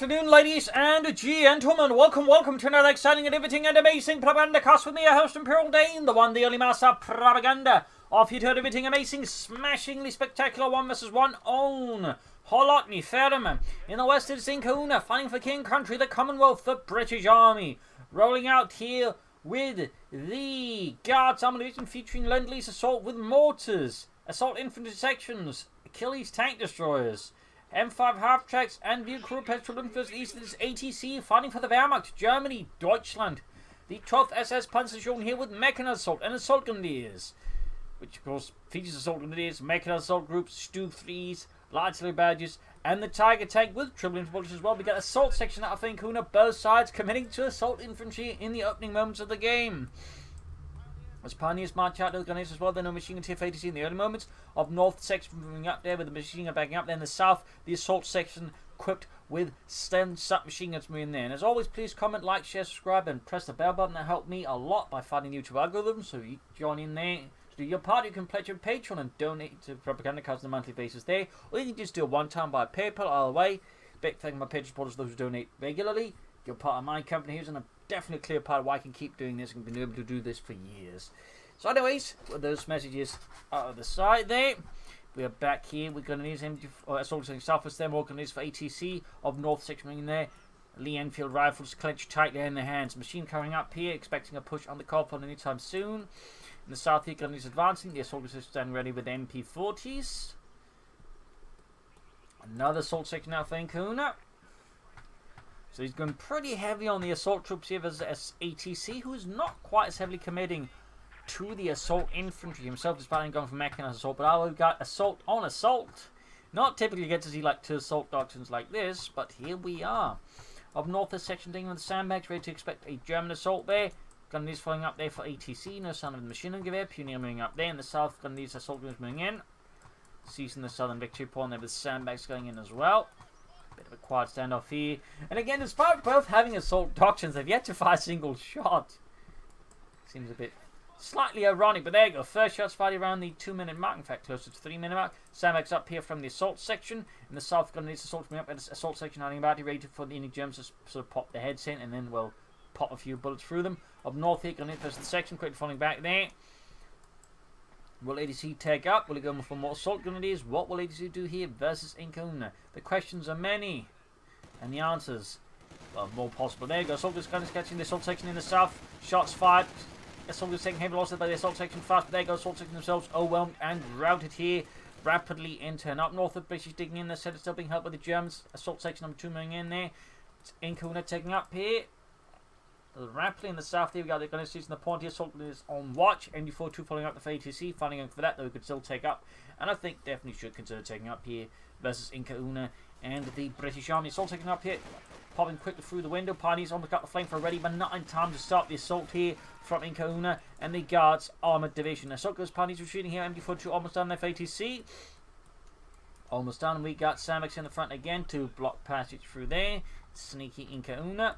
afternoon, ladies and gentlemen. Welcome to another exciting and riveting and amazing Propagandacast with me, your host, Imperial Dane, the one, the only master of propaganda. Off you to riveting, amazing, smashingly spectacular 1v1 own Kholodny Ferma. In the west, it's IncaUna, fighting for king, country, the Commonwealth, the British Army. Rolling out here with the Guards Armored Division featuring Lend-Lease assault with mortars, assault infantry sections, Achilles tank destroyers, M5 half-tracks and view crew petrol infantry. East is ATC fighting for the Wehrmacht, Germany, Deutschland. The 12th SS Panzer shown here with Mechanized assault and assault grenadiers, which of course features assault grenadiers, Mechanized assault groups, Stu 3s, artillery badges, and the Tiger tank with triple infantry as well. We got assault section out of IncaUna, both sides committing to assault infantry in the opening moments of the game. As pioneers march out to the grenades as well, then no machine gun TF-ATC in the early moments of north section moving up there with the machine gun backing up. Then the south, the assault section equipped with STEM submachine guns moving there. And as always, please comment, like, share, subscribe, and press the bell button. That helped me a lot by finding YouTube algorithms. So you join in there to do your part. You can pledge your Patreon and donate to Propagandacast on a monthly basis there, or you can just do it one time by PayPal. Either way, big thank my Patreon supporters, those who donate regularly. You're part of my company here, and a definitely clear part of why I can keep doing this and been able to do this for years. So anyways, with those messages out of the side there, we are back here. We're going to need him assault southwest there, more grenades for ATC of north section in there. Lee Enfield rifles clenched tightly in their hands. Machine coming up here, expecting a push on the Copland anytime soon. In the south here, grenades advancing. The assault is standing ready with MP40s. Another assault section out for IncaUna. So he's going pretty heavy on the assault troops here versus ATC, who is not quite as heavily committing to the assault infantry himself, despite going for mechanized assault. But we've got assault on assault. Not typically get to see like two assault doctrines like this, but here we are. Up north, this section dealing with the sandbags, ready to expect a German assault there. Grenadiers following up there for ATC, no sign of the machine gun gewehr. Pioneer moving up there. In the south, Grenadiers assault guns moving in. Seizing the southern victory point there with sandbags going in as well. Bit of a quiet standoff here. And again, despite both having assault doctrines, they've yet to fire a single shot. Seems a bit slightly ironic, but there you go. First shots fired around the 2-minute mark. In fact, closer to 3-minute mark. Sandbags up here from the assault section. In the south, Grenadiers assault coming up. And the assault section hiding about, ready for the Indian Germans to sort of pop their heads in and then we'll pop a few bullets through them. Up north here, Grenadiers versus the section. Quickly falling back there. Will ATC take up? Will he go for more assault grenadiers? What will ATC do here versus IncaUna? The questions are many, and the answers are more possible. There you go. Assault guns catching the assault section in the south. Shots fired. Assault guns taking heavy losses by the assault section fast. But there you go. Assault section themselves overwhelmed and routed here rapidly into and up north. The British digging in. The set is still being helped by the Germans. Assault section number 2 moving in there. It's IncaUna taking up here. Rapidly in the south there, we got the Grenadiers using the point here. Assault is on watch. MD42 following up the ATC, finding going for that, though we could still take up. And I think definitely should consider taking up here versus IncaUna and the British Army. Assault taking up here, popping quickly through the window. Pioneers almost got the flame for ready, but not in time to stop the assault here from IncaUna and the Guards Armored Division. Assault goes Pioneers retreating here. MD42 almost done their ATC. Almost done. We got sandbags in the front again to block passage through there. Sneaky IncaUna.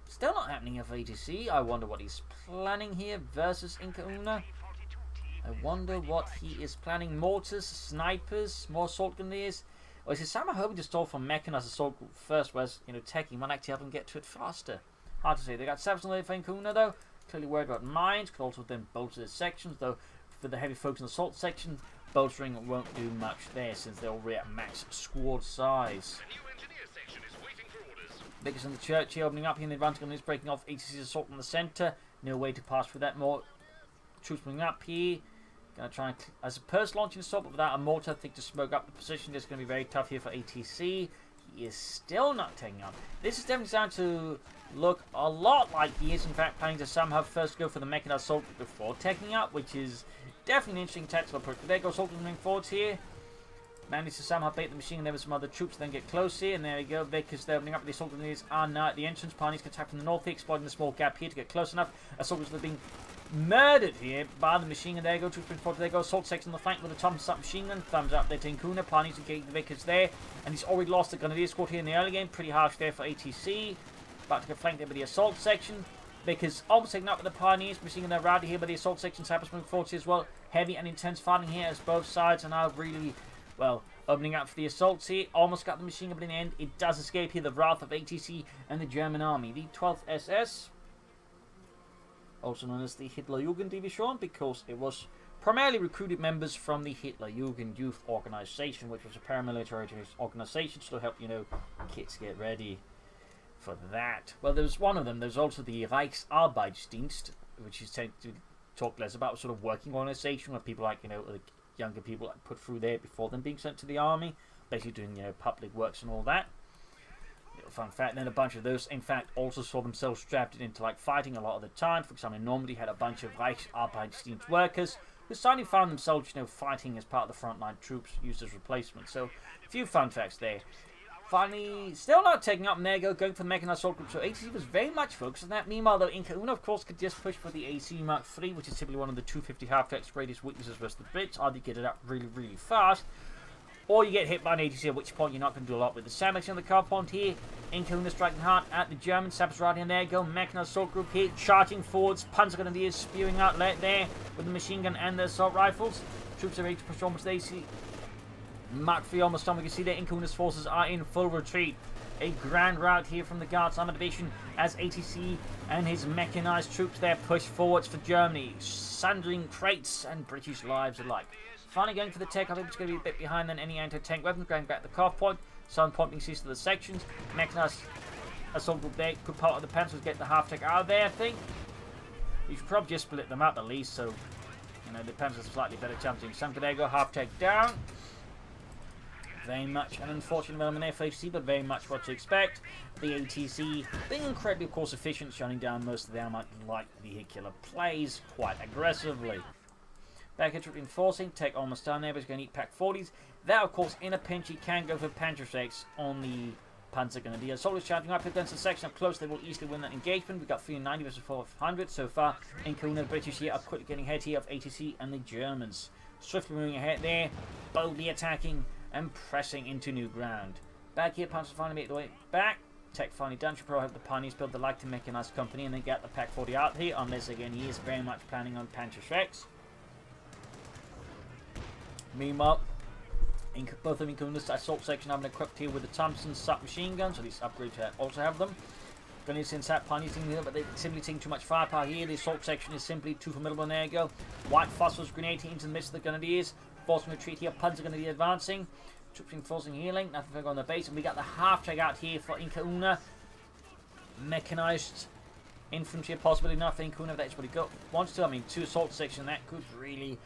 Still not happening for ATC. I wonder what he's planning here versus IncaUna. I wonder what he is planning. Mortars, snipers, more assault grenadiers. Or is he somehow hoping to stall from mechanized assault group first, whereas taking might actually help him get to it faster? Hard to say. They got Savage on the for IncaUna though. Clearly worried about mines. Could also then bolster the sections, though for the heavy focus on the assault section, bolstering won't do much there since they're already at max squad size. Biggest in the church here, opening up here in the advance, is breaking off ATC's assault in the centre. No way to pass through that. More troops moving up here. Gonna try and, as a purse launching assault, but without a mortar, I think to smoke up the position is going to be very tough here for ATC. He is still not taking up. This is definitely starting to look a lot like he is in fact planning to somehow first go for the mechanized assault before taking up, which is definitely an interesting tactical approach. But there goes assault moving forwards here. Managed to somehow bait the machine, and there were some other troops, then get close here, and there we go. Because they're opening up the assault grenadiers are now at the entrance. Pioneers can attack from the north here, exploiting the small gap here to get close enough. Assault grenadiers are being murdered here by the machine, and there you go. Troops forward. There go. Assault section on the flank with a Thompson submachine gun. Thumbs up there to IncaUna. Pioneers engage the Vickers there, and he's already lost the grenadier squad here in the early game. Pretty harsh there for ATC. About to get flanked there by the assault section. Vickers almost taken up with the Pioneers. Machine gun routed here by the assault section. Cyprus moving forward here as well. Heavy and intense fighting here as both sides are now really Well, opening up for the assaults here. Almost got the machine gun, but in the end, it does escape here. The wrath of ATC and the German army. The 12th SS, also known as the Hitlerjugend Division, because it was primarily recruited members from the Hitlerjugend Youth Organization, which was a paramilitary organization to help, kids get ready for that. Well, there was one of them. There's also the Reichsarbeitsdienst, which is to talk less about, sort of working organization where people like, like younger people like put through there before them being sent to the army, basically doing, public works and all that. Little fun fact, then a bunch of those, in fact, also saw themselves strapped into like fighting a lot of the time. For example, Normandy had a bunch of Reichsarbeitsdienst workers who suddenly found themselves, fighting as part of the frontline troops used as replacements. So, a few fun facts there. Finally, still not taking up, and there you go, going for the mechanized assault group. So ATC was very much focused on that. Meanwhile, though, IncaUna, of course, could just push for the AC Mark III, which is typically one of the 250 half-track's greatest weaknesses versus the Brits. Either you get it up really, really fast, or you get hit by an ATC, at which point you're not going to do a lot with the Sandbags on the car point here. IncaUna striking hard at the Germans. Sappers riding in there you go. Mechanized assault group here, charging forwards. Panzer Grenadiers spewing out there with the machine gun and the assault rifles. Troops are ready to push almost AC Mark 3 almost done. We can see that IncaUna's forces are in full retreat. A grand rout here from the Guards Armored Division as ATC and his mechanized troops there push forwards for Germany, sundering crates and British lives alike. Finally going for the tech. I think it's going to be a bit behind than any anti-tank weapons. Going back to the cuff point. Sun point being seized to the sections. Mechanized assault group there. Good part of the pencils get the half-tech out of there, I think. You should probably just split them up at least, so the pencils have slightly better chance. Some there go, half-tech down. Very much an unfortunate development there for ATC, but very much what to expect. The ATC being incredibly, of course, efficient, shutting down most of their light vehicular plays quite aggressively. Back here, reinforcing, tech almost done there, but he's going to eat Pack 40s. That, of course, in a pinch, he can go for Panzerschrecks on the Panzer Grenadier. Soldiers charging up against the section up close, they will easily win that engagement. We've got 390 versus 400 so far. IncaUna, the British here, are quickly getting ahead here of ATC and the Germans. Swiftly moving ahead there, boldly attacking and pressing into new ground. Back here, Panzer finally make the way back. Tech finally done. Should probably have the Pioneers build the like to mechanized company and then get the Pack 40 out here, unless again he is very much planning on Panzerschrecks. Meanwhile, both of IncaUna's assault section have been equipped here with the Thompson submachine guns, so these upgrades also have them. Grenadiers and Sap Pioneers in here, but they're simply taking too much firepower here. The assault section is simply too formidable, and there you go. White phosphorus grenade here into the midst of the Grenadiers. Forcing retreat here, Panzer Grenadier advancing. Troops reinforcing healing, nothing further on the base, and we got the half-track out here for IncaUna. Mechanized infantry, possibly enough for IncaUna, if that's what he wants to. I mean, 2 assault sections, that could really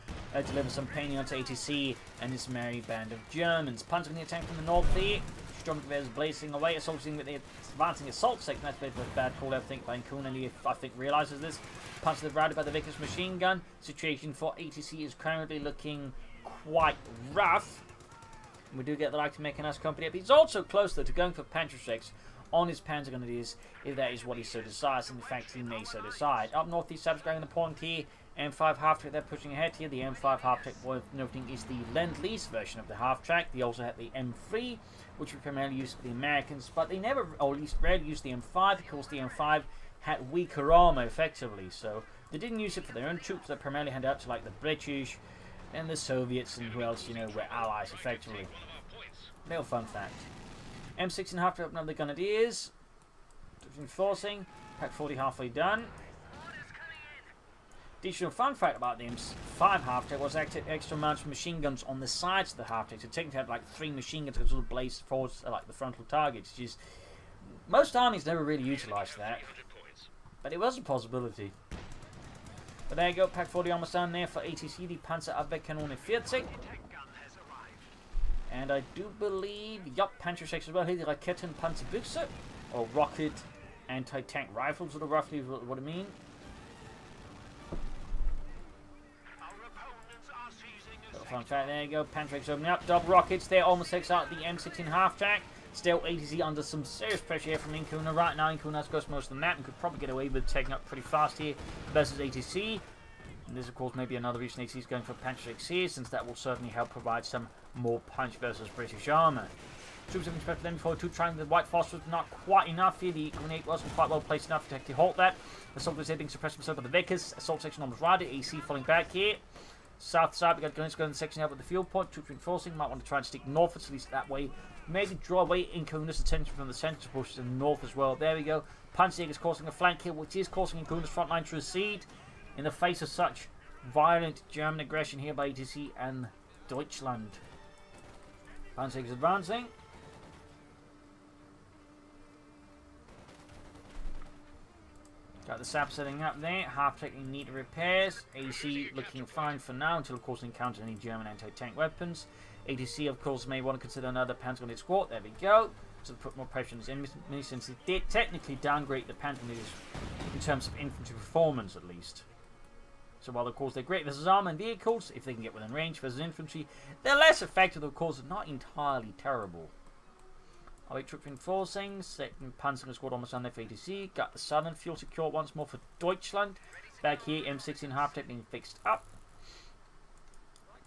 deliver some pain onto ATC and this merry band of Germans. Panzer Grenadier attack from the north here. Strong Gewehr's blazing away, assaulting with the advancing assault section. That's a bit of a bad call, I think, by IncaUna, and he, I think, realizes this. Panzer routed by the Vickers machine gun. Situation for ATC is currently looking quite rough. We do get the like to mechanized company up. He's also close though to going for Panzerschrecks on his Panzer Grenadiers if that is what he so decides. In fact, he may so decide. Up north, these subs going the point here. M5 half-track, they're pushing ahead here. The M5 half-track, worth noting, is the Lend-Lease version of the half-track. They also have the M3, which we primarily use for the Americans, but they never, or at least rarely, used the M5 because the M5 had weaker armor effectively. So they didn't use it for their own troops. They primarily handed out to like the British and the Soviets and who else, were allies effectively. Little fun fact. M16 half-track up another Grenadiers. Reinforcing. Pack 40 halfway done. Additional fun fact about the M5 half-track was extra amounts of machine guns on the sides of the half-track. So technically had like 3 machine guns that sort of blaze forwards like the frontal targets. Which is, most armies never really utilised that. But it was a possibility. But there you go, Pack 40 almost done there for ATC, the Panzerabwehrkanone 40. And I do believe, yup, Panzerschrecks as well here, the Raketenpanzerbüchse, or rocket anti-tank rifles, sort of roughly what I mean. Little fun fact, there you go, Panzerschrecks opening up, double rockets there, almost takes out the M16 half-track. Still ATC under some serious pressure here from IncaUna. Right now, IncaUna's got most of the map and could probably get away with taking up pretty fast here versus ATC. And this, of course, may be another reason ATC is going for Panzerschrecks here, since that will certainly help provide some more punch versus British armour. Troops have been spread for them before, trying the white phosphorus, not quite enough here. The grenade wasn't quite well placed enough to actually halt that. The soldiers here being suppressed themselves by the Vickers. Assault section almost routed. AC falling back here. South side, we got Grenadiers going in the section out with the field point. Troops reinforcing. Might want to try and stick northwards, at least that way. Maybe draw away IncaUna's attention from the centre to push to the north as well. There we go. Panzer is causing a flank here, which is causing IncaUna's front line to recede in the face of such violent German aggression here by ATC and Deutschland. Panzer is advancing. Got the SAP setting up there. Half taking neat repairs. AC looking fine for now until, of course, encounter any German anti-tank weapons. ATC, of course, may want to consider another Panzer Grenadier squad. There we go. So to put more pressure on his enemies, since it did technically downgrade the Panzer Grenadiers in terms of infantry performance, at least. So while, of course, they're great versus armor and vehicles, if they can get within range versus infantry, they're less effective, of course, not entirely terrible. Our troops reinforcing, second Panzer squad almost on there for ATC. Got the southern fuel secure once more for Deutschland. Back here, M16 half-tech being fixed up.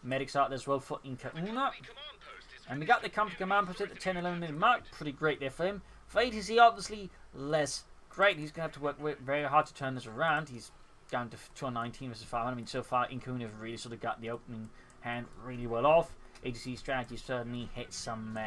Medics out there as well for IncaUna. And we got the company command post at the 10-11 minute mark. Pretty great there for him. For ATC, obviously less great. He's going to have to work very hard to turn this around. He's down to 219 versus 500. I mean, so far, IncaUna have really sort of got the opening hand really well off. ATC strategy certainly hit some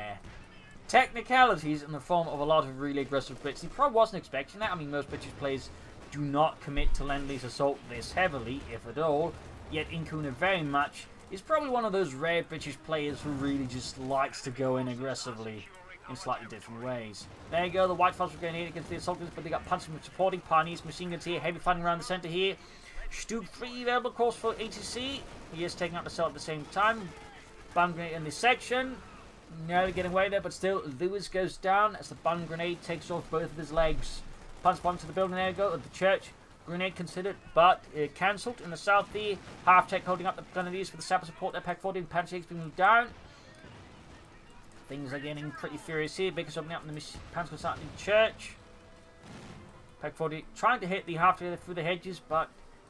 technicalities in the form of a lot of really aggressive Brits. He probably wasn't expecting that. I mean, most British players do not commit to Lend-Lease assault this heavily, if at all. Yet IncaUna very much is probably one of those rare British players who really just likes to go in aggressively in slightly different ways. There you go, the White Fox Brigade against the assaulters, but they got punches from supporting pioneers, machine guns here, heavy fighting around the centre here. Stug 3 available, of course, for ATC. He is taking out the cell at the same time. Bomb grenade in this section. Nearly getting away there, but still, Lewis goes down as the bomb grenade takes off both of his legs. Punch bomb to the building, there you go, at the church. Grenade considered, but cancelled in the south there. Half-tech holding up the grenadiers for the sapper support. Their Pack 14 Panzers being moved down. Things are getting pretty furious here. Baker's opening up in the Panzer starting in church. Pack 40 trying to hit the half-tech through the hedges, but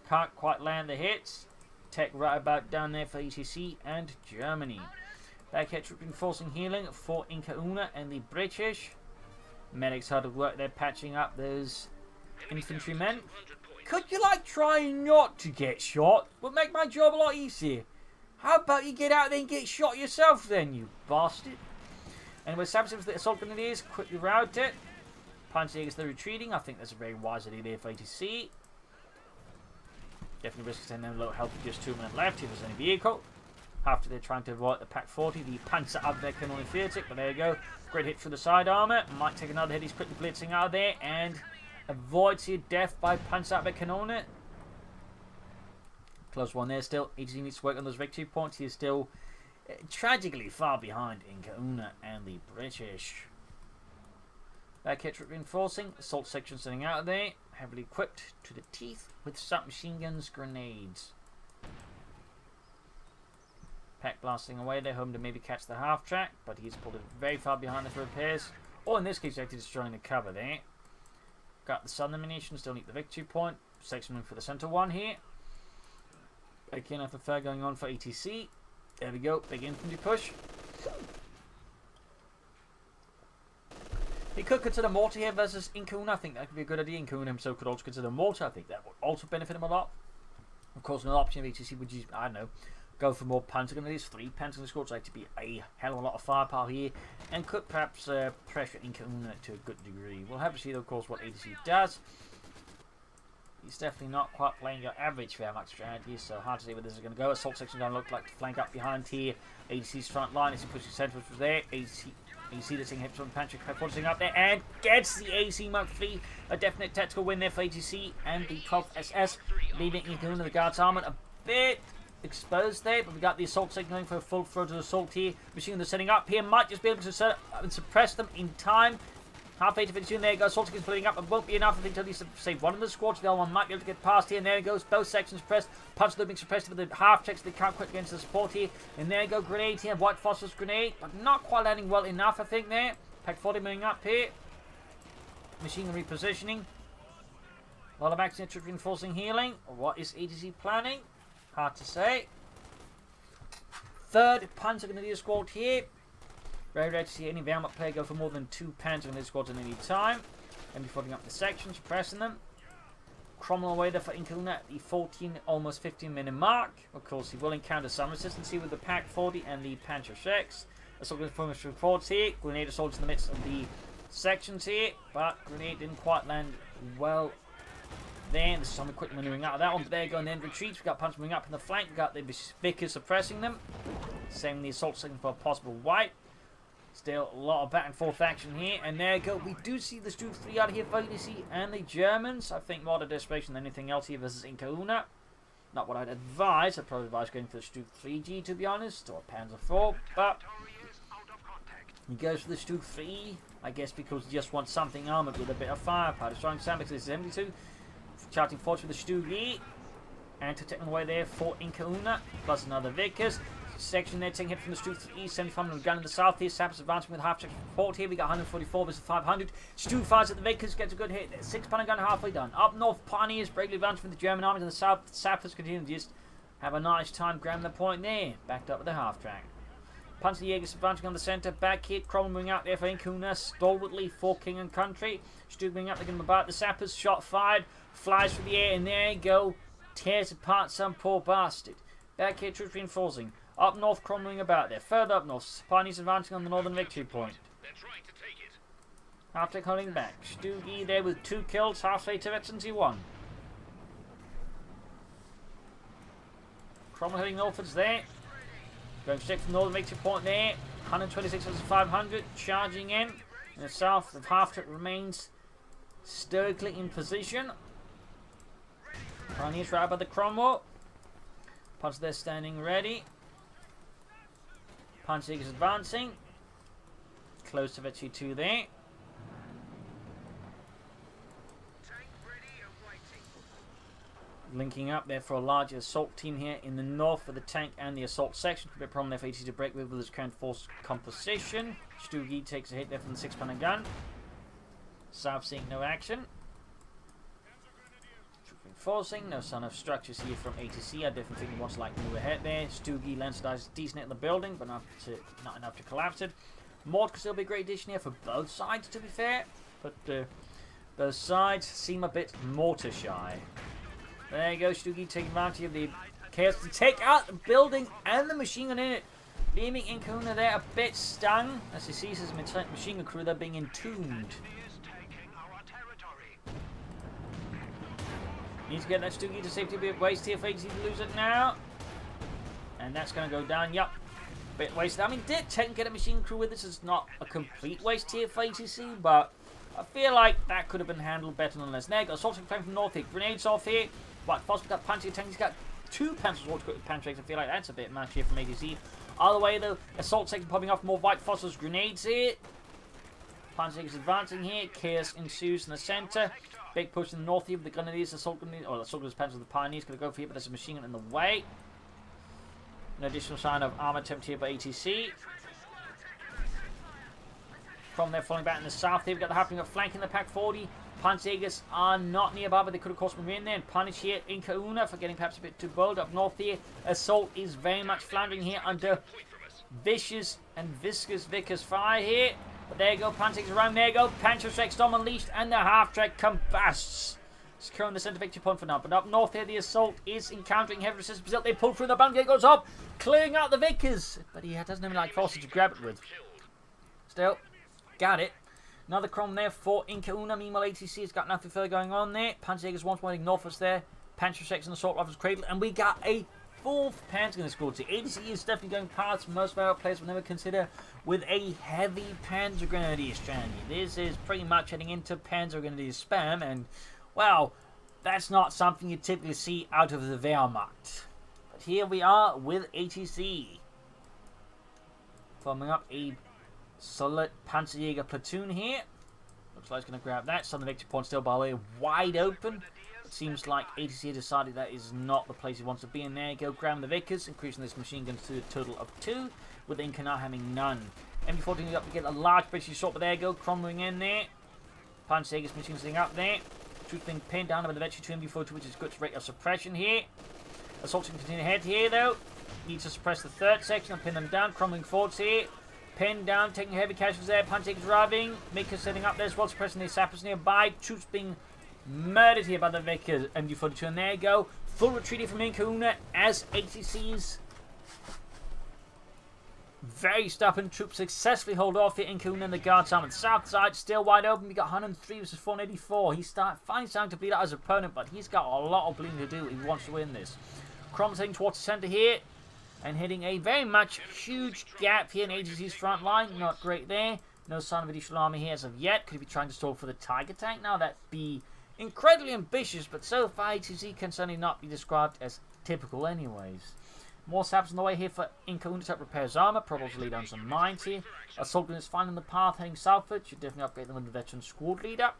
can't quite land the hits. Tech right about down there for ETC and Germany. Back here, troop reinforcing healing for IncaUna and the British. Medics hard at work. They're patching up those infantrymen. Could you try not to get shot? Would make my job a lot easier. How about you get out there and get shot yourself then, you bastard? Anyway, Samson with the assault grenadiers quickly routed it. Panzers they're retreating. I think that's a very wise idea there for ATC. Definitely risk sending them low health with just 2 minutes left if there's any vehicle. After they're trying to avoid the Pack 40, the Panzer Abwehr can only fear it, but there you go. Great hit through the side armour. Might take another hit. He's quickly blitzing out of there and avoids here death by Panzer Abwehr Kanone. Close one there still. ATC needs to work on those victory points. He is still tragically far behind IncaUna and the British. Back here, troop reinforcing. Assault section sitting out of there. Heavily equipped to the teeth with submachine guns, grenades. Pack blasting away there, home to maybe catch the half track, but he's pulled it very far behind for repairs. Or in this case, actually destroying the cover there. Got the southern ammunition, still need the victory point. Section for the centre one here. Again, after fair going on for ATC. There we go, big infantry push. He could consider mortar here versus IncaUna. I think that could be a good idea. IncaUna himself could also consider mortar. I think that would also benefit him a lot. Of course, another option of ATC would use, I don't know, go for more Panzer Grenadiers. 3 Panzer squads like to be a hell of a lot of firepower here, and could perhaps pressure IncaUna to a good degree. We'll have to see, of course, what ATC does. He's definitely not quite playing your average Wehrmacht strategy, so hard to see where this is going to go. Assault section down look like to flank up behind here. ATC's front line as he pushes centre, which was there. ATC the thing hits from Patrick forcing up there and gets the AC Mark III. A definite tactical win there for ATC and the 12th SS, leaving IncaUna the Guards armour a bit exposed there, but we got the assault signaling for a full throated assault here. Machine they're setting up here might just be able to set up and suppress them in time. Half 8 of it soon. There you go. Assault is splitting up. It won't be enough, I think, until he save one of the squads. The other one might be able to get past here. And there he goes. Both sections pressed. Punch being suppressed with the half checks. They can't quite get into the support here. And there you go. Grenade here. White Phosphorus grenade. But not quite landing well enough, I think, there. Pack 40 moving up here. Machine repositioning. A lot of action reinforcing healing. What is ATC planning? Hard to say. Third Panzer Grenadier squad here. Very rare to see any Wehrmacht player go for more than 2 Panzer Grenadier squads at any time. And be following up the sections, suppressing them. Cromwell away there for IncaUna at the 14, almost 15-minute mark. Of course, he will encounter some resistance here with the Pack 40 and the Panzer Six. Assault reports here. Grenade assaults in the midst of the sections here, but grenade didn't quite land well there. This is some quick maneuvering out of that one, but there you go, and then retreats. We've got Punch moving up in the flank. We've got the Vickers suppressing them. Same the assault second for a possible wipe. Still a lot of back and forth action here, and there you go. We do see the Stuke 3 out here for ATC and the Germans. I think more the desperation than anything else here versus IncaUna. Not what I'd advise. I'd probably advise going for the Stuke 3G, to be honest, or Panzer 4, but he goes for the Stuke 3, I guess because he just wants something armoured with a bit of firepower. Destroying Sandbags is 72. Charging forward with the Stuke E. Anti-technical way there for IncaUna, plus another Vickers. Section there taking hit from the Stuke 3, 75 with a gun in the south here. Sappers advancing with half section support here. We got 144 versus 500. Stuke fires at the Vickers, gets a good hit. 6-pounder gun halfway done. Up north, Pioneers bravely advancing with the German armies in the south. Sappers continue to just have a nice time grabbing the point there. Backed up with the half track. Panzerjägers advancing on the centre. Back here, Cromwell moving out there for IncaUna. Stalwartly for King and Country. Stuke moving up, they're going to about the Sappers. Shot fired. Flies through the air, and there you go. Tears apart some poor bastard. Back here, troops reinforcing. Up north, Cromwell about there. Further up north, Pioneers advancing on the northern victory point. Half-tech holding back. Stuke there with 2 kills. Half-tech to Excellency 1. Cromwell heading northwards there. Going straight from the northern victory point there. 126 versus 500. Charging in. In the south, the half-tech remains stoically in position. Pioneers right by the Cromwell. Punch there standing ready. Panzerjägers advancing. Close to victory 2 there. Linking up there for a larger assault team here in the north for the tank and the assault section. Could be a problem there for ATC to break with his current force composition. Stuke takes a hit there from the 6-pounder gun. South seeing no action. Reinforcing, no sign of structures here from ATC. I definitely think he wants to like move ahead there. Stuke lands a decent hit in the building, but not enough to collapse it. Mort could still be a great addition here for both sides, to be fair, but both sides seem a bit mortar shy. There you go, Stuke taking advantage of the chaos to take out the building and the machine gun in it, leaving IncaUna there a bit stung as he sees his machine gun crew there being entombed. Needs to get that Stuke to safety, a bit waste here for ATC to lose it now. And that's going to go down, yep. Bit wasted. I mean, did technically get a machine crew with this. It's not a complete waste here for ATC, but I feel like that could have been handled better nonetheless. There you go, assaulting flame from north here. Grenades off here. But Foster got Panzer tank. He's got 2 Panzers with Panzer. I feel like that's a bit much here from ATC. Other way though, assault section popping off more White Phosphorus grenades here. Panzer is advancing here. Chaos ensues in the centre. Big push in the north here with the Grenadiers, assault grenadiers, or assault grenadiers, Panzer, the Pioneers going to go for here, but there's a machine gun in the way. An additional sign of armor attempt here by ATC. From there, falling back in the south here, we've got the happening of flanking the Pack 40. Panzerjägers are not nearby, but they could of course remain there and punish here IncaUna for getting perhaps a bit too bold up north here. Assault is very much floundering here under vicious and viscous Vickers fire here. But there you go, Panzerjägers around, there you go, Panzer Strike Storm unleashed, and the half-track combusts. Securing the centre victory point for now. But up north here, the assault is encountering heavy resistance. They pull through, the boundary goes up, clearing out the Vickers. But he doesn't have any like forces to grab it with. Still, got it. Another Chrome there for IncaUna. Meanwhile, ATC has got nothing further going on there. Panzerjägers once more heading northwards there. Panzer Strike and assault rifles cradle, and we got a 4th Panzer gun squad. So ATC is definitely going past most of our players will never consider with a heavy Panzer Grenadier strategy. This is pretty much heading into Panzer Grenadier spam, and well, that's not something you typically see out of the Wehrmacht. But here we are with ATC forming up a solid Panzerjäger platoon here. Looks like it's going to grab that. Southern victory point still by the way wide open. It seems like ATC decided that is not the place he wants to be in. There you go, grabbing the Vickers, increasing this machine guns to a total of 2, with IncaUna having none. MB-14 up to get a large British assault, but there you go, crumbling in there. Panzerjägers machine sitting up there. Troops being pinned down by the Vetri 2 MB-42, which is good rate of suppression here. Assaults can continue ahead here though. Need to suppress the 3rd section and pin them down, crumbling forwards here. Pinned down, taking heavy casualties there. Panzerjägers arriving. Makers setting up there as well, suppressing the sappers nearby. Troops being Murdered here by the Vickers. MD42, and there you go. Full retreat here from IncaUna as ATC's very stubborn troops successfully hold off here. IncaUna and the guards arm on the south side, still wide open. We got 103 versus 484. He's finally starting to bleed out his opponent, but he's got a lot of bleeding to do if he wants to win this. Cromwell's heading towards the centre here and hitting a very much huge gap here in ATC's front line. Not great there. No sign of additional army here as of yet. Could he be trying to stall for the Tiger tank now? That'd be incredibly ambitious, but so far ATC can certainly not be described as typical anyways. More saps on the way here for IncaUna to repair his armour. Probably lead on some mines here. Assault units finding the path heading southward. Should definitely upgrade them with the veteran squad leader.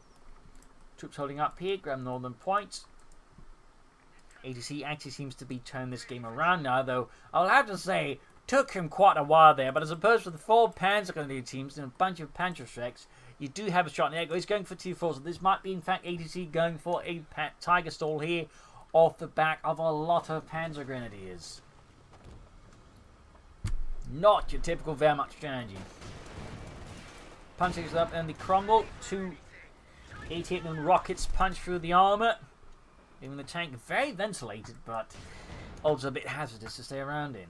Troops holding up here. Grab northern points. ATC actually seems to be turning this game around now, though I'll have to say, took him quite a while there, but as opposed to the 4 Panzer Grenadier teams and a bunch of Panzerschrecks, you do have a shot in the air. He's going for 2-4, so this might be in fact ATC going for a Tiger stall here off the back of a lot of Panzer Grenadiers. Not your typical Wehrmacht strategy. Punch takes it up and the crumble. 2 88mm rockets punch through the armour. Even the tank very ventilated, but also a bit hazardous to stay around in.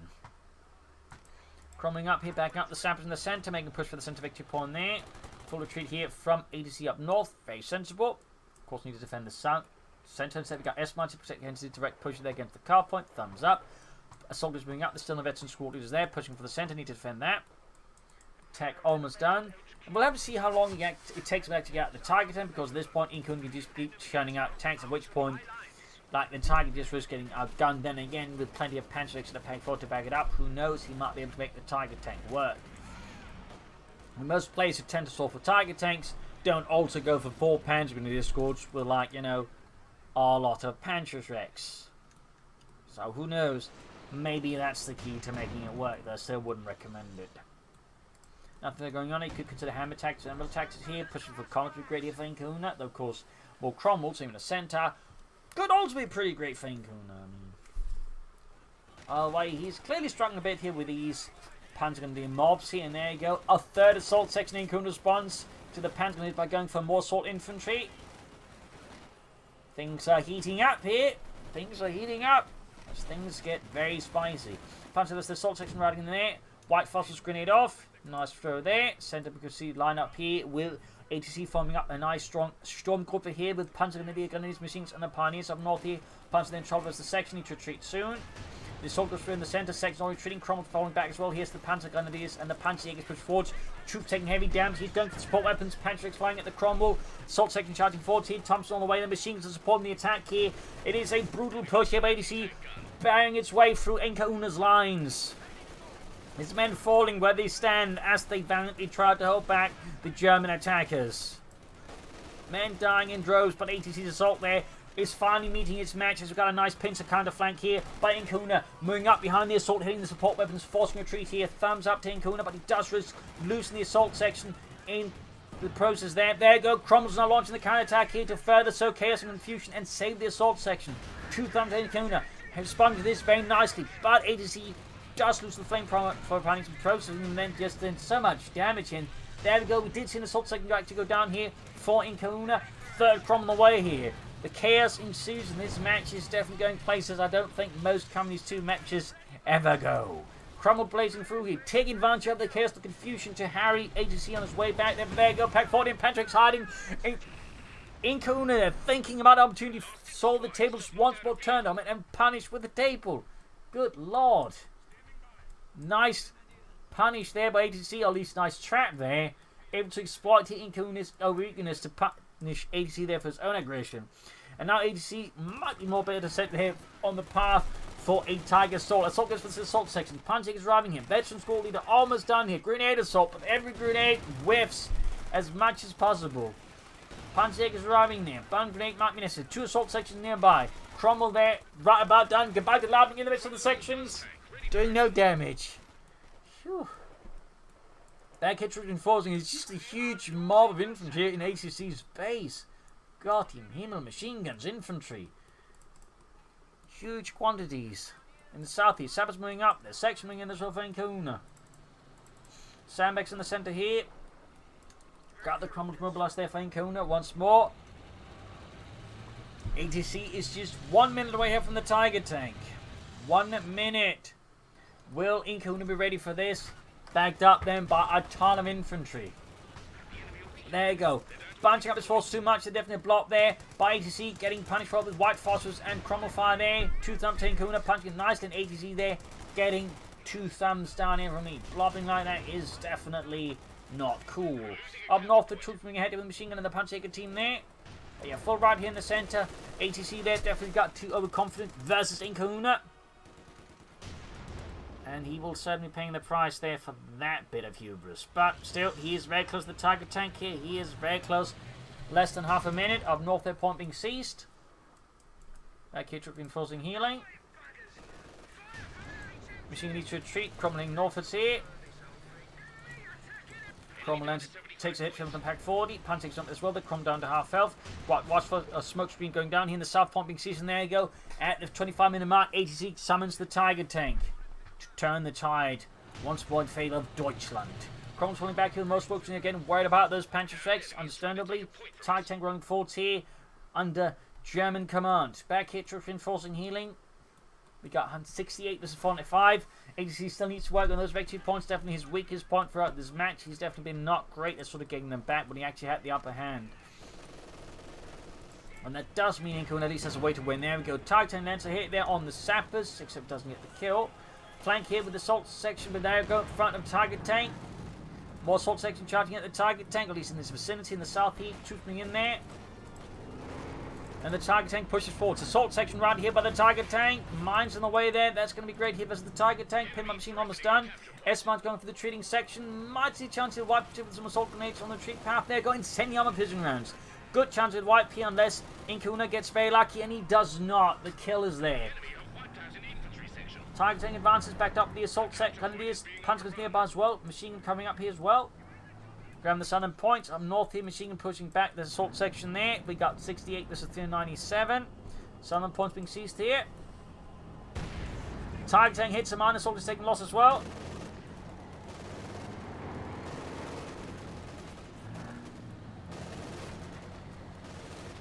Crumbling up here, backing up the sappers in the centre, making a push for the centre victory point there. Full retreat here from ATC up north, very sensible. Of course, need to defend the south centre. Instead, we've got S-Mine to protect against the direct push there against the car point. Thumbs up. Assault is moving up. There's still a veteran squad leaders there, pushing for the centre. Need to defend that. Tech almost done. And we'll have to see how long it takes to get out the Tiger tank, because at this point, IncaUna can just keep churning out tanks, at which point, like, the Tiger just risks getting outgunned. Then again, with plenty of Panzerschrecks in the pack forward to back it up, who knows, he might be able to make the Tiger tank work. And most players who tend to stall for Tiger tanks don't also go for 4 Panzer Grenadier squads with, like, you know, a lot of Panzerschrecks. So who knows? Maybe that's the key to making it work, though I still wouldn't recommend it. Nothing going on, you could consider hammer tactics and umbrella tactics here, pushing for commentary great here for IncaUna, though of course, more Cromwell, same in the centre. Could also be pretty great for IncaUna, I mean. He's clearly struggling a bit here with these Panzer Grenadier mobs here, and there you go. A third assault section IncaUna responds to the Panzer Grenadiers by going for more assault infantry. Things are heating up here. Things are heating up. As things get very spicy. Panzer, there's the assault section riding in there. White Phosphorus grenade off. Nice throw there. Centre, we can see line up here with ATC forming up a nice strong storm cover here with Panzer Grenadier Grenadiers machines and the Pioneers up north here. Panzer then travels the section, need to retreat soon. The assault goes through in the centre, section already retreating, Cromwell falling back as well. Here's the Panzer Grenadiers and the Panzerjägers push forward. Troops taking heavy damage, he's going for support weapons, Panzerschrecks flying at the Cromwell. Assault section charging forward here, Thompson on the way, the machines are supporting the attack here. It is a brutal push here by ATC, bearing its way through IncaUna's lines. His men falling where they stand as they valiantly try to hold back the German attackers. Men dying in droves, but ATC's assault there is finally meeting its match as we've got a nice pincer counter flank here by IncaUna, moving up behind the assault, hitting the support weapons, forcing retreat here. Thumbs up to IncaUna, but he does risk losing the assault section in the process there. There you go, Cromwell's now launching the counter-attack here to further sow chaos and confusion and save the assault section. 2 thumbs to IncaUna, has responded to this very nicely, but ATC does lose the flame for finding some processing and then just did so much damage in. There we go, we did see an assault section actually go down here for IncaUna. 3rd Cromwell on the way here. The chaos ensues and this match is definitely going places I don't think most Company's 2 matches ever go. Cromwell blazing through here, taking advantage of the chaos, the confusion to harry ATC on his way back. There you go, Pack 40 and Patrick's hiding. IncaUna thinking about the opportunity to solve the tables once more turned on it and punished with the table. Good lord. Nice punish there by ATC, or at least nice trap there. Able to exploit IncaUna's weakness to punish ATC there for his own aggression. And now ATC might be more better set here on the path for a Tiger assault. Assault goes for the assault section. Panzer is driving him. Veteran squad leader almost done here. Grenade assault, but every grenade whiffs as much as possible. Panzer is arriving there. Bun grenade might be necessary. 2 assault sections nearby. Cromwell there, right about done. Goodbye to Louding in the midst of the sections. Doing no damage. Phew. That kid reinforcing is just a huge mob of infantry in ATC's base. Gott im Himmel, machine guns, infantry. Huge quantities. In the southeast, Sappers moving up. There's section moving in as well for IncaUna. Sandbags in the centre here. Got the Cromwell mobilised there for IncaUna once more. ATC is just 1 minute away here from the Tiger tank. 1 minute. Will IncaUna be ready for this? Backed up then by a ton of infantry. There you go. Bunching up his force too much. They're definitely blocked there by ATC. Getting punished for with white phosphorus and crumble fire there. 2 thumbs to IncaUna. Punching nicely in ATC there. Getting 2 thumbs down here from me. Blobbing like that is definitely not cool. Up north, the troops moving ahead with the machine gun and the punch taker team there. But yeah, full right here in the center. ATC there definitely got too overconfident versus IncaUna. And he will certainly be paying the price there for that bit of hubris. But still, he is very close to the Tiger tank here. He is very close. Less than half a minute of north their point being seized. Back here, troop reinforcing healing. Machine needs to retreat. Crumbling northwards here. Cromwell takes a hit from the pack 40. Punch takes jump as well. They crumble down to half health. Watch for a smoke screen going down here in the south point being seized. And there you go. At the 25-minute mark, ATC summons the Tiger tank to turn the tide once more in favour of Deutschland. Cromwell's falling back here. Most folks again worried about those Panzerschrecks, understandably. Tiger tank running forwards here under German command. Back here, troops reinforcing healing. We got 168 versus 45. ATC still needs to work on those victory points. Definitely his weakest point throughout this match. He's definitely been not great at sort of getting them back when he actually had the upper hand. And that does mean IncaUna at least has a way to win. There we go. Titan Lancer hit there on the sappers, except doesn't get the kill. Flank here with the assault section, but there we go in front of Tiger tank. More assault section charging at the Tiger tank, at least in this vicinity in the south here. Troops in there. And the Tiger tank pushes forward. Assault section right here by the Tiger tank. Mines in the way there. That's going to be great here versus the Tiger tank. Pinman machine almost done. S-Mine's going for the treating section. Might see a chance to wipe with some assault grenades on the retreat path there. Going 10 armor pigeon rounds. Good chance with wipe here unless IncaUna gets very lucky, and he does not. The kill is there. Tiger tank advances backed up with the assault set. Grenadiers. Panzer's nearby as well. Machine gun coming up here as well. Grab the southern points. Up north here, machine gun pushing back the assault section there. We got 68 versus 397. Southern points being seized here. Tiger tank hits a mine. Assault is taking loss as well.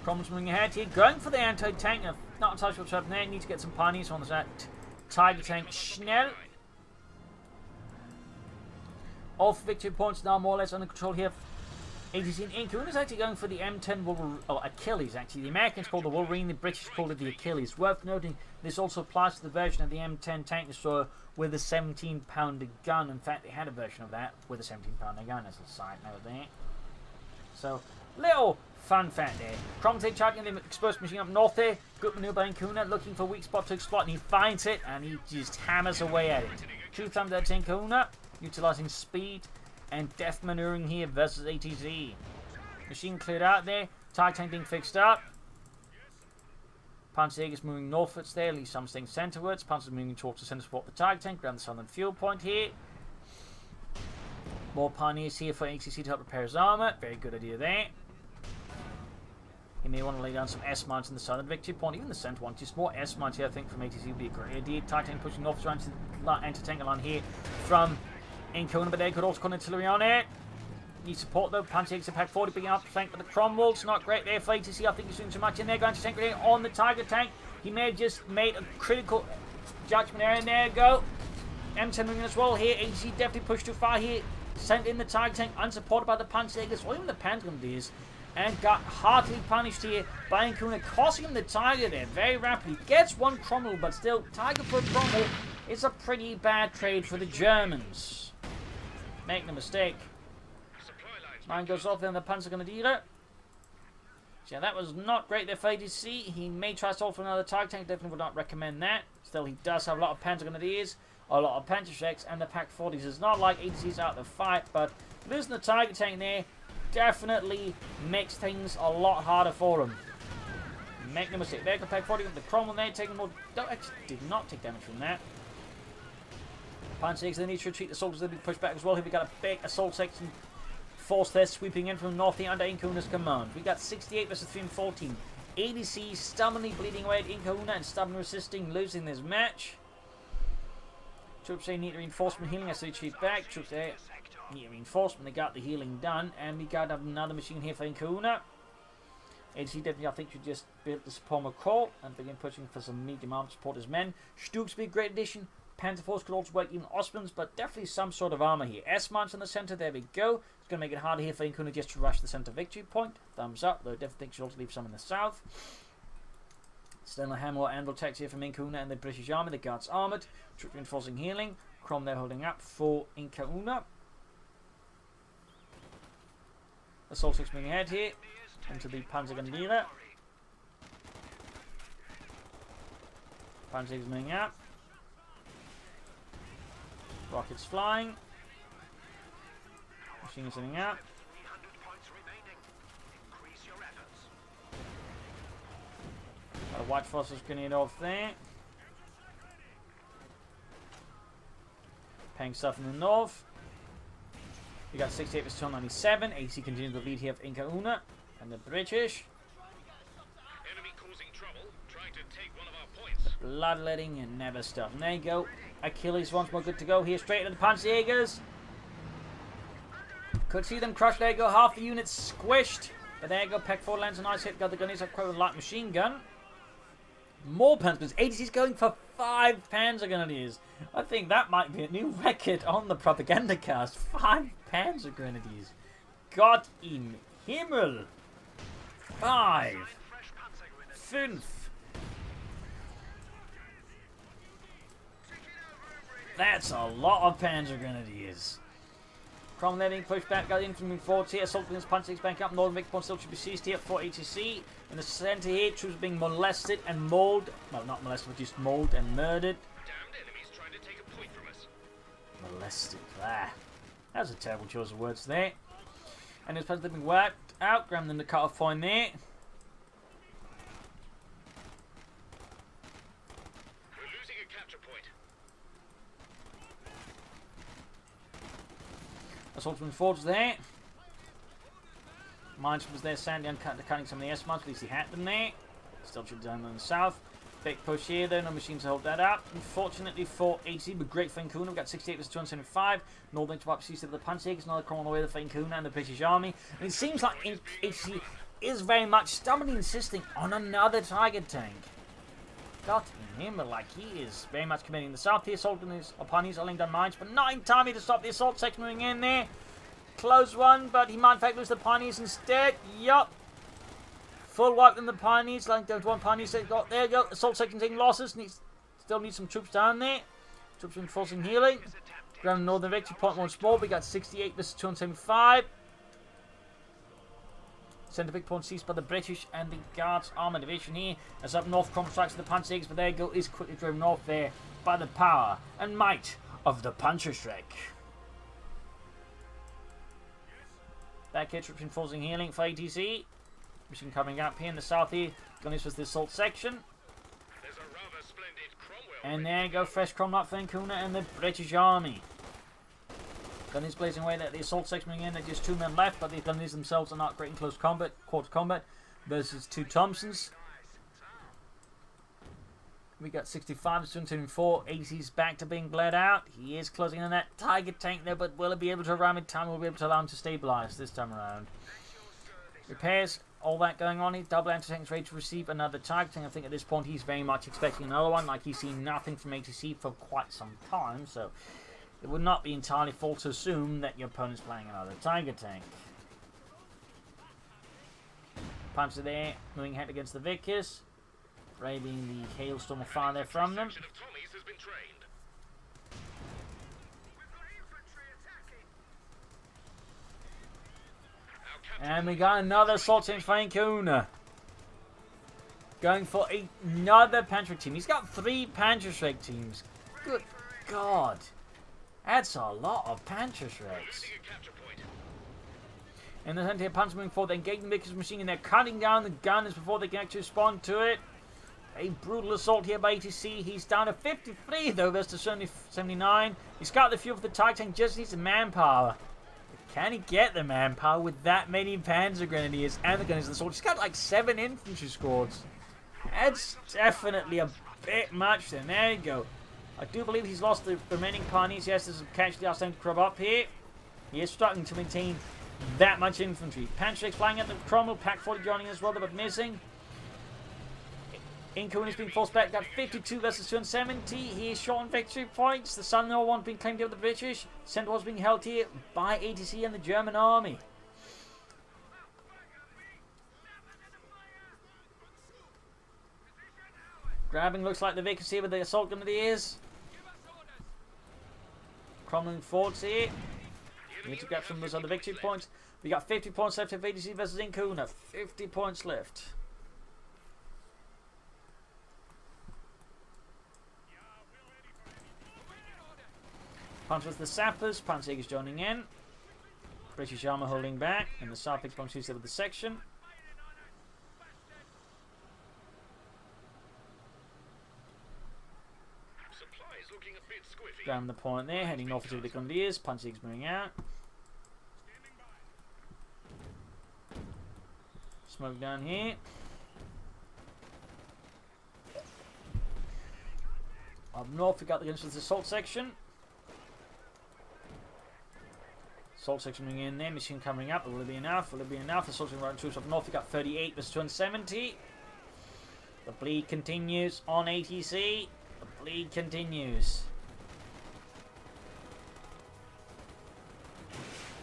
Cromwell's moving ahead here. Going for the anti-tank. Not entirely sure what's happening there. Need to get some pioneers on that Tiger tank. Schnell. All victory points now more or less under control here. ATC and IncaUna is actually going for the M10 Achilles, actually. The Americans call it the Wolverine, the British call it the Achilles. Worth noting, this also applies to the version of the M10 tank destroyer with a 17-pounder gun. In fact, they had a version of that with a 17-pounder gun as a side note there. So, little fun fact there. Cromwell charging the exposed machine up north there. Good maneuver by IncaUna, looking for a weak spot to exploit, and he finds it, and he just hammers away at it. 2 thumbs there to IncaUna. Utilizing speed and deft maneuvering here versus ATC. Machine cleared out there. Tiger tank being fixed up. Panzer's moving northwards there, at least some staying centrewards. Panzer's moving towards the centre support the Tiger tank around the southern fuel point here. More pioneers here for ATC to help repair his armour. Very good idea there. He may want to lay down some S-mines in the southern victory point, even the centre one. Just more S-mines here, I think, from ATC would be a great idea. Tiger tank pushing north around to the anti-tank line here from IncaUna, but they could also call artillery on it. Need support though. Panzer takes a pack 40, picking up flank with the Cromwells. Not great there for ATC. I think he's doing too much in there. Going to tank grenade on the Tiger tank. He may have just made a critical judgment there, and there you go. M10 moving as well here. ATC definitely pushed too far here. Sent in the Tiger tank, unsupported by the Panzer's or even the Panzergrenadiers, and got heartily punished here by IncaUna, costing him the Tiger there very rapidly. Gets 1 Cromwell, but still, Tiger for Cromwell is a pretty bad trade for the Germans. Make no mistake. Mine goes off there on the Panzergrenadier. So yeah, that was not great there for ATC. He may try to solve for another Tiger tank. Definitely would not recommend that. Still, he does have a lot of Panzergrenadiers, a lot of Panzerschrecks, and the Pack 40s. It's not like ATC's out of the fight, but losing the Tiger tank there definitely makes things a lot harder for him. Make no mistake. There, the Pack 40 with the Cromwell there, taking more. Actually, did not take damage from that. Panzers, they need to retreat. The soldiers, they need to push back as well. Here we got a big assault section force there sweeping in from the north here under IncaUna's command. We got 68 versus 314. ATC stubbornly bleeding away at IncaUna and stubbornly resisting, losing this match. Troops there need reinforcement healing as they retreat back. Troops there need reinforcement. They got the healing done. And we got another machine here for IncaUna. ATC definitely, I think, should just build the support McCall and begin pushing for some medium arm to support his men. Stukes be a great addition. Panzer Force could also work, even Osmonds, but definitely some sort of armor here. S-Mines in the center, there we go. It's going to make it harder here for IncaUna just to rush the center victory point. Thumbs up, though I definitely think should also leave some in the south. Still a hammer or anvil attacks here from IncaUna and the British army. The guards armored. Troop reinforcing healing. Crom there holding up for IncaUna. Assault 6 moving ahead here into the Panzergrenadier. Panzer is moving up. Rockets flying. Machine is sitting out. Got a White Phosphorus grenade off there. Paying stuff in the north. We got 68 vs 297. AC continues the lead here of IncaUna and the British. Enemy causing trouble, trying to take one of our points. Bloodletting and never stop. And there you go. Achilles once more good to go here. Straight into the Panzerjägers. Could see them crush. There you go. Half the units squished. But there you go. Peck 4 lands a nice hit. Got the Gunners up quite with a light machine gun. More Panzers. ATC's going for 5 Panzer Grenadiers. I think that might be a new record on the Propagandacast. 5 Panzer Grenadiers. Gott im Himmel. 5. 5. That's a lot of Panzer Grenadiers. Crom there being pushed back, got the infantry forwards here. Assault against Panzers back up. Northern Victor Point still should be seized here for ATC. In the centre here, troops are being molested and mauled. Well, not molested, but just mauled and murdered. Damned enemies trying to take a point from us. Molested. That was a terrible choice of words there. And this Panzer being worked out. Grabbing them the cut-off point there. We're losing a capture point. Assault moving forwards there. Mines was there, Sandy cutting some of the S-Mines, at least he had them there. Still should down in the south. Big push here though, no machines to hold that up. Unfortunately for ATC, but great for IncaUna. We've got 68 vs 275. Northern to up seas of the Panzerjägers, another crawl on the way for IncaUna and the British Army. And it seems like ATC is very much stubbornly insisting on another Tiger tank. Got him, but like he is very much committing the south. The assault upon his laying down mines, but not in time to stop the assault section moving in there. Close one, but he might in fact lose the Pioneers instead. Yup. Full wipe on the Pioneers. Laying down to one Pioneer. There you go. Assault section taking losses. Still needs some troops down there. Troops reinforcing healing. Ground Northern Victory Point once more. We got 68 vs 275. Centre big point seized by the British and the Guards Armour Division here. As up north, Crom strikes the Panzerjägers, but there you go, is quickly driven off there by the power and might of the Panzerschreck. Back here, troops reinforcing healing for ATC. Mission coming up here in the south here. Gunners was the assault section. There's a rather splendid Cromwell. And there you go, fresh Crom up for IncaUna and the British Army. Gunners blazing away at the assault section moving in. There's just 2 men left, but the Gunners themselves are not great in close combat, quarter combat, versus 2 Thompsons. We got 65 to 204. ATC's back to being bled out. He is closing on that Tiger tank there, but will it be able to ram in time? Will be able to allow him to stabilize this time around? Repairs, all that going on here. Double anti-tank is ready to receive another Tiger tank. I think at this point he's very much expecting another one. Like he's seen nothing from ATC for quite some time, so it would not be entirely false to assume that your opponent's playing another Tiger tank. Panzer there, moving ahead against the Vickers. Braving the hailstorm of fire there from them. And we got another assault team for IncaUna. Going for another Panzer team. He's got 3 Panzerschreck teams. Good God. That's a lot of Panzerschrecks. And the center here, Panzer moving forward. They're engaging the Vickers machine and they're cutting down the gunners before they can actually respond to it. A brutal assault here by ATC. He's down to 53 though versus 79. He's got the fuel for the Tiger tank, just needs the manpower. But can he get the manpower with that many Panzer Grenadiers and the gunners and the sword? He's got like 7 infantry squads. That's definitely a bit much then. There you go. I do believe he's lost the remaining Pioneers. Yes, there's some casualty starting to crop up here. He is struggling to maintain that much infantry. Panzer's flying at the Cromwell, Pack 40 joining as well, but missing. IncaUna's being forced back, got 52 versus 270. He is short on victory points. The Southern one being claimed here with the British. Centre was being held here by ATC and the German army. Grabbing looks like the vacancy where the assault gun is. Cromwell forwards here. We need to grab some of those other victory points. We got 50 points left of ATC versus IncaUna. 50 points left. Punch with the sappers. Panzer is joining in. British armour holding back. And the South Punch with the section. Down the point there, heading north to the Grenadiers. Panzer's moving out. Smoke down here. Up north, we got the guns with the assault section. Assault section moving in there, machine coming up. Will it be enough? Will it be enough? Assaulting right troops up north, we got 38 versus 270. The bleed continues on ATC. The bleed continues.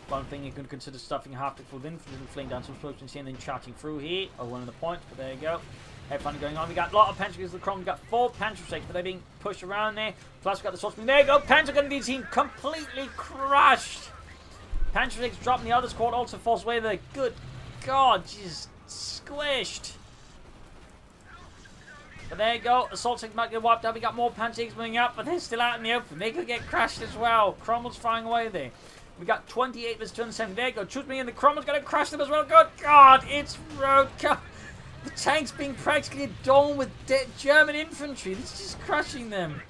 One thing you can consider stuffing half the full infantry and fleeing down some spokes and then charging through here. Oh, one of the points, but there you go. Head fun going on. We got a lot of Panzer against the Chrome. We got 4 Panzer stakes, but they're being pushed around there. Plus, we got the Swordsman. There you go. Panzer Grenadier team completely crushed. Panzer stakes dropping the other squad. Also falls away there. Good God, just squished. But there you go. Assault stakes might get wiped out. We got more Panzer stakes moving up, but they're still out in the open. They could get crashed as well. Cromwell's flying away there. We got 28 versus 270. There you go. Shoot me in. The Cromwell's going to crash them as well. Good God, it's road. The tank's being practically adorned with German infantry. This is just crushing them.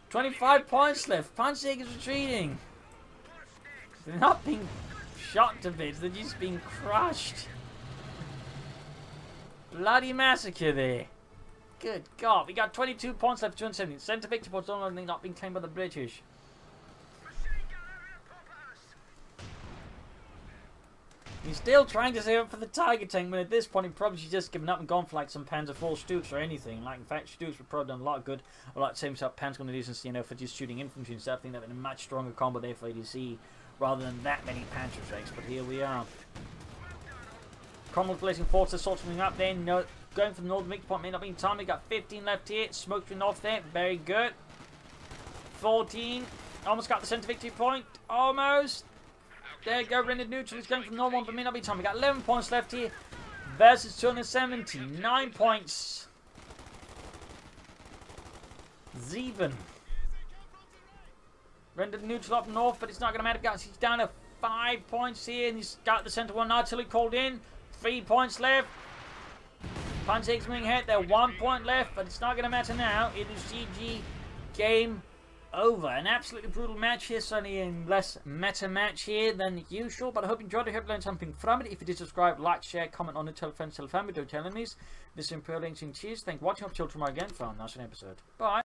25 points left. Panzer is retreating. They're not being shot to bits. They're just being crushed. Bloody massacre there. Good God. We got 22 points left. 270. Centre victory points only not being claimed by the British. He's still trying to save up for the Tiger tank, but at this point he probably should just given up and gone for like some Panzer IV Stutes or anything. Like, in fact, Stutes would probably done a lot of good. Or like same stuff Pan's going to do since, you know, for just shooting infantry and stuff. I think that would be a much stronger combo there for ATC rather than that many Panzer strikes. But here we are. Cromwell placing force assaults coming up there. No, going for the northern victory point may not be in time. We got 15 left here. Smoke to north there. Very good. 14. Almost got the centre victory point. Almost. There you go, rendered neutral. He's going for the normal one, but may not be time. We got 11 points left here versus 270. 9 points. Zeven. Rendered neutral up north, but it's not going to matter, guys. He's down to 5 points here, and he's got the centre one artillery called in. 3 points left. Panzer's moving ahead. They're 1 point left, but it's not going to matter now. It is GG. Game over. An absolutely brutal match here, certainly a less meta match here than usual, but I hope you enjoyed it. I hope you learned something from it. If you did, subscribe, like, share, comment on it, tell friends, tell family, don't tell enemies. This is Imperial Links and Cheers. Thank you for watching. Hope to see you tomorrow again for our next episode. Bye.